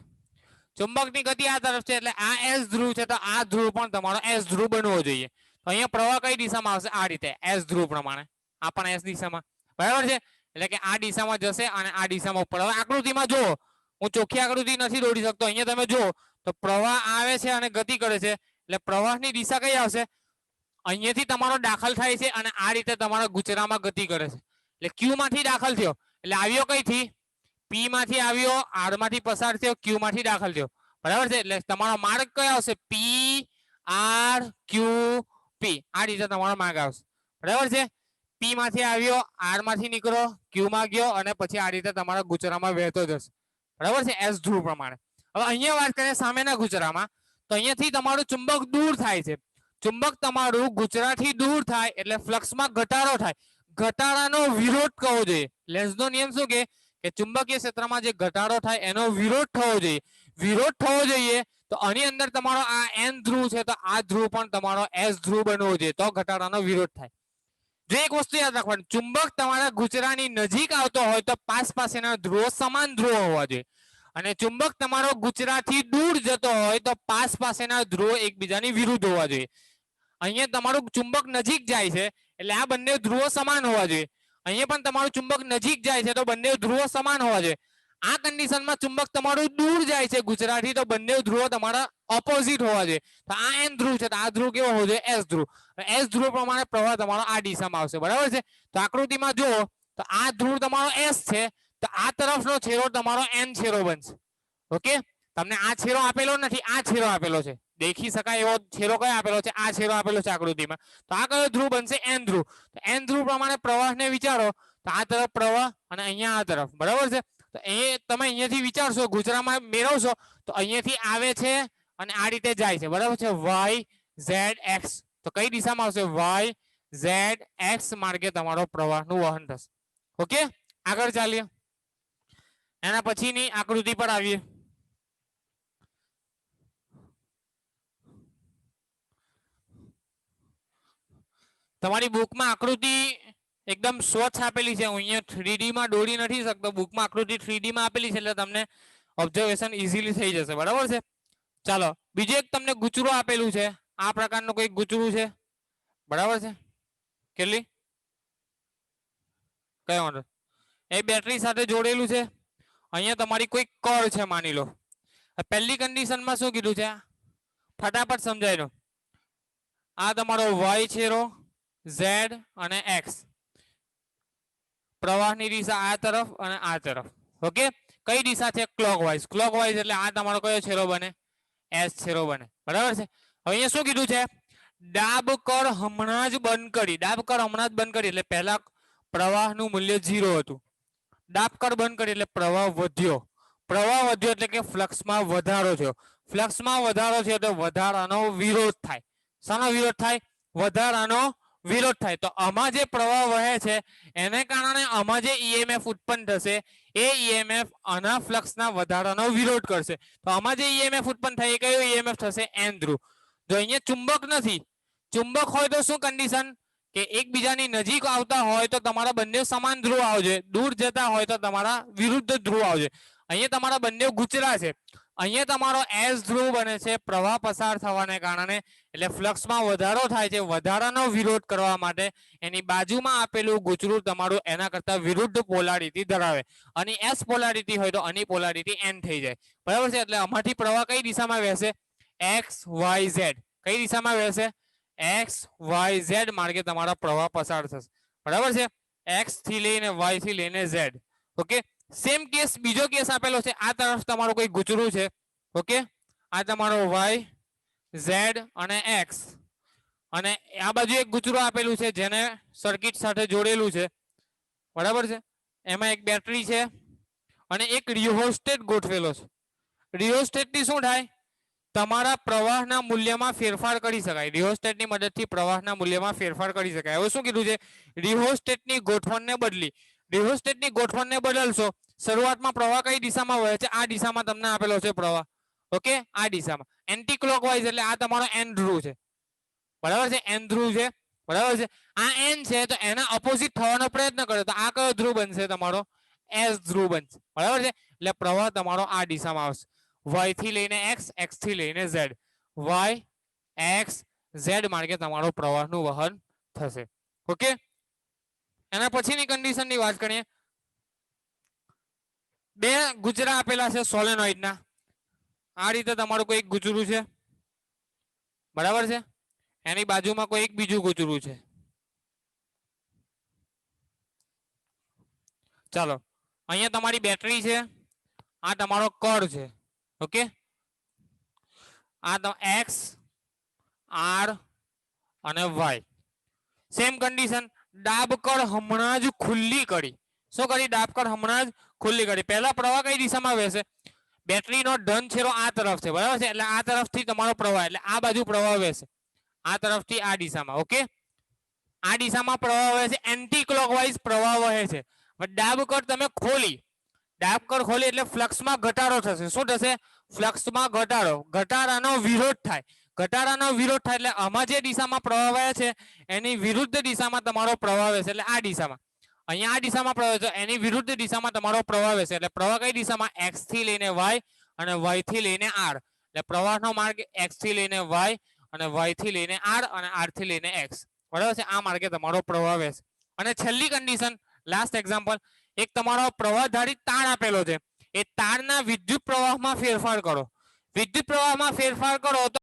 ચુંબકની ગતિ આ તરફ છે, એટલે આ S ધ્રુવ છે તો આ ધ્રુવ પણ તમારો S ધ્રુવ બનવો જોઈએ. તો અહીંયા પ્રવાહ કઈ દિશામાં આવશે? આ રીતે S ધ્રુવ પ્રમાણે. આ પણ S દિશામાં, બરાબર છે. એટલે કે આ દિશામાં જશે અને આ દિશામાં ઉપર. હવે આકૃતિમાં જુઓ, હું ચોખ્ખી આકૃતિ નથી દોરી શકતો. અહીંયા તમે જુઓ તો પ્રવાહ આવે છે અને ગતિ કરે છે, એટલે પ્રવાહની દિશા કઈ આવશે? અહીંયાથી તમારો દાખલ થાય છે અને આ રીતે તમારા ગુચરામાં ગતિ કરે છે. એટલે Q માંથી દાખલ થયો, એટલે આવ્યો કઈથી? P માંથી આવ્યો, R માંથી પસાર થયો, Q માંથી દાખલ થયો, બરાબર છે. એટલે તમારો માર્ગ કયો આવશે? P R Q P. આ રીતે તમારો માર્ગ આવશે, બરાબર છે. P માંથી આવ્યો, R માંથી નીકળો, Q માં ગયો અને પછી આ રીતે તમારા ગુચરામાં વહેતો જશે, બરાબર છે, S ધ્રુવ પ્રમાણે. હવે અહીંયા વાત કરીએ સામેના ગુચરામાં, તો અહીંયાથી તમારું ચુંબક દૂર થાય છે. ચુંબક તમારું ગુચરાથી દૂર થાય એટલે ફ્લક્સમાં ઘટાડો થાય. ઘટાડાનો વિરોધ કરવો જોઈએ. લેન્ઝનો નિયમ શું કે ચુંબકીય ક્ષેત્રમાં જે ઘટાડો થાય એનો વિરોધ થવો જોઈએ. વિરોધ થવો જોઈએ તો આની અંદર તમારો આ N ધ્રુવ છે તો આ ધ્રુવ પણ તમારો S ધ્રુવ બનવો જોઈએ, તો ઘટાડાનો વિરોધ થાય. જો એક વસ્તુ યાદ રાખવાની, ચુંબક તમારા ગુચરાની નજીક આવતો હોય તો પાસેના ધ્રુવો સમાન ધ્રુવો હોવા જોઈએ, અને ચુંબક તમારો ગુચરાથી દૂર જતો હોય તો પાસેના ધ્રુવો એકબીજાની વિરુદ્ધ હોવા જોઈએ. અહીંયા તમારું ચુંબક નજીક જાય છે એટલે આ બંને ધ્રુવો સમાન હોવા જોઈએ. અહીંયા પણ તમારું ચુંબક નજીક જાય છે તો બંને ધ્રુવો સમાન હોવા જોઈએ. આ કન્ડિશનમાં ચુંબક તમારું દૂર જાય છે ગુજરાથી, તો બંને ધ્રુવો તમારા ઓપોઝિટ હોવા જોઈએ. તો આ N ધ્રુવ છે તો આ ધ્રુવ કેવો હોવો જોઈએ? S ધ્રુવ. S ધ્રુવ પ્રમાણે પ્રવાહ તમારો આ દિશામાં આવશે, બરાબર છે. તો આકૃતિમાં જુઓ તો આ ધ્રુવ તમારો S છે તો આ તરફનો છેડો તમારો N છેડો બનશે. ઓકે, તમને આ છેડો આપેલો નથી, આ છેડો આપેલો છે. દેખી શકાય એવો છેડો કયો આપેલો છે? આ છેડો આપેલો છે આકૃતિમાં. તો આ કયો ધ્રુવ બનશે? N ધ્રુવ. તો N ધ્રુવ પ્રમાણે પ્રવાહને વિચારો તો આ તરફ પ્રવાહ અને અહીંયા આ તરફ, બરાબર છે. તો એ તમે અહીંયાથી વિચારશો, ગુજરાતમાં મેળવશો તો અહીંયાથી આવે છે અને આ રીતે જાય છે, બરાબર છે. Y Z X. તો કઈ દિશામાં આવશે? Y Z X માર્ગે તમારો પ્રવાહનું વહન થશે. ઓકે, આગળ ચાલીએ. એના પછીની આકૃતિ પર આવીએ. તમારી બુકમાં આકૃતિ એકદમ સ્વચ્છ આપેલી છે. હું અહીંયા 3D માં દોરી નથી શકતો. બુકમાં આકૃતિ 3D માં આપેલી છે એટલે તમને ઓબ્ઝર્વેશન ઇઝીલી થઈ જશે, બરાબર છે. ચાલો, બીજું એક તમને ગુચરું આપેલું છે. આ પ્રકારનું કોઈ ગુચરું છે, બરાબર છે. કેટલી કયો વાંધો? એ બેટરી સાથે જોડેલું છે. અહીંયા તમારી કોઈ કળ છે માની લો. પહેલી કન્ડિશનમાં શું કીધું છે? ફટાફટ સમજાય લો. આ તમારો Y છેડો, Z અને X. પ્રવાહની દિશા આ તરફ અને આ તરફ. ઓકે, કઈ દિશા છે? ક્લોકવાઇઝ. ક્લોકવાઇઝ એટલે આ તમારો કયો છેડો બને? S છેડો બને, બરાબર છે. હવે અહીંયા શું કીધું છે? ડાબ કળ હમણાં જ બંધ કરી. ડાબ કળ હમણાં જ બંધ કરી એટલે પહેલા પ્રવાહનું મૂલ્ય 0 હતું. ડાબ કળ બંધ કરી એટલે પ્રવાહ વધ્યો. પ્રવાહ વધ્યો એટલે કે ફ્લક્સમાં વધારો થયો. ફ્લક્સમાં વધારો થયો તો વધારાનો વિરોધ થાય. શાનો વિરોધ થાય? વધારાનો વિરોધ થાય. તો આમાં જે પ્રવાહ વહે છે એને કારણે આમાં જે EMF ઉત્પન્ન થશે એ EMF આના ફ્લક્સના વધારાનો વિરોધ કરશે. તો આમાં જે EMF ઉત્પન્ન થાય એ કયો EMF થશે? N ધ્રુવ. જો અહીંયા ચુંબક નથી, ચુંબક હોય તો શું કન્ડિશન? કે એકબીજાની નજીક આવતા હોય તો તમારા બંને સમાન ધ્રુવ આવશે, દૂર જતા હોય તો તમારા વિરુદ્ધ ધ્રુવ આવશે. અહીંયા તમારા બંને ગુચરા છે. અહીંયા તમારો એસ ધ્રુવ બને છે પ્રવાહ પસાર થવાને કારણે, એટલે ફ્લક્સમાં વધારો થાય છે. વધારાનો વિરોધ કરવા માટે એની બાજુમાં આપેલું ગુચરું તમારું એના કરતા વિરુદ્ધ પોલારિટી ધરાવે. અને એસ પોલારિટી હોય તો આની પોલારિટી એન થઈ જાય. બરાબર છે. એટલે આમાંથી પ્રવાહ કઈ દિશામાં વહેશે? X Y Z. કઈ દિશામાં વહેશે? એક્સ વાય ઝેડ માર્ગે તમારો પ્રવાહ પસાર થશે. બરાબર છે. એક્સ થી લઈને વાય થી લઈને ઝેડ. ઓકે. સેમ કેસ બીજો કેસ આપેલો છે. આ તરફ તમારું કોઈ ગુચરું છે. ઓકે. આ તમારો વાય ઝેડ અને એક્સ, અને આ બાજુ એક ગુચરું આપેલું છે જેને સર્કિટ સાથે જોડેલું છે. બરાબર છે. એમાં એક બેટરી છે અને એક રિયોસ્ટેટ ગોઠવેલો છે. રિયોસ્ટેટ થી શું થાય? તમારા પ્રવાહના મૂલ્યમાં ફેરફાર કરી શકાય. રિયોસ્ટેટની મદદથી પ્રવાહના મૂલ્યમાં ફેરફાર કરી શકાય. હવે શું કીધું છે? રિયોસ્ટેટની ગોઠવણને બદલી. રિયોસ્ટેટની ગોઠવણને બદલશો, શરૂઆતમાં પ્રવાહ કઈ દિશામાં વહે છે? આ દિશામાં તમને આપેલો છે પ્રવાહ. ઓકે. આ દિશામાં એન્ટી ક્લોકવાઇઝ, એટલે આ તમારો એન ધ્રુવ છે. બરાબર છે. એન ધ્રુવ છે. બરાબર છે. આ એન છે તો એના અપોઝિટ થવાનો પ્રયત્ન કરે તો આ કયો ધ્રુવ બનશે? તમારો એસ ધ્રુવ બનશે. બરાબર છે. એટલે પ્રવાહ તમારો આ દિશામાં આવશે. વાય થી લઈને એક્સ, એક્સ થી લઈને ઝેડ. વાય એક્સ ઝેડ માર્ગે તમારો પ્રવાહનું વહન થશે. ઓકે. એના પછીની કન્ડિશનની વાત કરીએ. બે ગુચરા આપેલા છે સોલેનોઇડના. આ રીતે તમારું કોઈ એક ગુચરું છે. બરાબર છે. એની બાજુમાં કોઈ એક બીજું ગુચરું છે. ચાલો, અહીંયા તમારી બેટરી છે. આ તમારો કળ છે. ઓકે. આ એક્સ, આર અને વાય. Same condition. ડાબકળ હમણાં જ ખુલ્લી કરી. શું કરી? ડાબકળ હમણાં જ ખુલ્લી કરી. પહેલા પ્રવાહ કઈ દિશામાં વહેશે? બેટરીનો ધન છેડો આ તરફ છે. બરાબર છે. એટલે આ તરફથી તમારો પ્રવાહ, એટલે આ બાજુ પ્રવાહ વહેશે. આ તરફથી આ દિશામાં. ઓકે. આ દિશામાં પ્રવાહ વહે છે. એન્ટી ક્લોકવાઇઝ પ્રવાહ વહે છે. ડાબકળ તમે ખોલી. ડાબકળ ખોલી એટલે ફ્લક્સમાં ઘટાડો થશે. શું થશે? ફ્લક્સમાં ઘટાડો. ઘટાડાનો વિરોધ થાય. ઘટાડાનો વિરોધ થાય એટલે આમાં જે દિશામાં પ્રવાહ વહે છે એની વિરુદ્ધ દિશામાં તમારો પ્રવાહ વહેશે. એટલે આ દિશામાં. અહીંયા આ દિશામાં પ્રવાહ છે, એની વિરુદ્ધ દિશામાં તમારો પ્રવાહ વહેશે. એટલે પ્રવાહ કઈ દિશામાં? એક્સ થી લઈને વાય અને વાય થી લઈને આર. એટલે પ્રવાહનો માર્ગ એક્સ થી લઈને વાય અને વાય થી લઈને આર અને આર થી લઈને એક્સ. બરાબર છે. આ માર્ગે તમારો પ્રવાહ વહેશે. અને છેલ્લી કન્ડિશન, લાસ્ટ એક્ઝામ્પલ. એક તમારો પ્રવાહધારિત તાર આપેલો છે. એ તારના વિદ્યુત પ્રવાહમાં ફેરફાર કરો. વિદ્યુત પ્રવાહમાં ફેરફાર કરો તો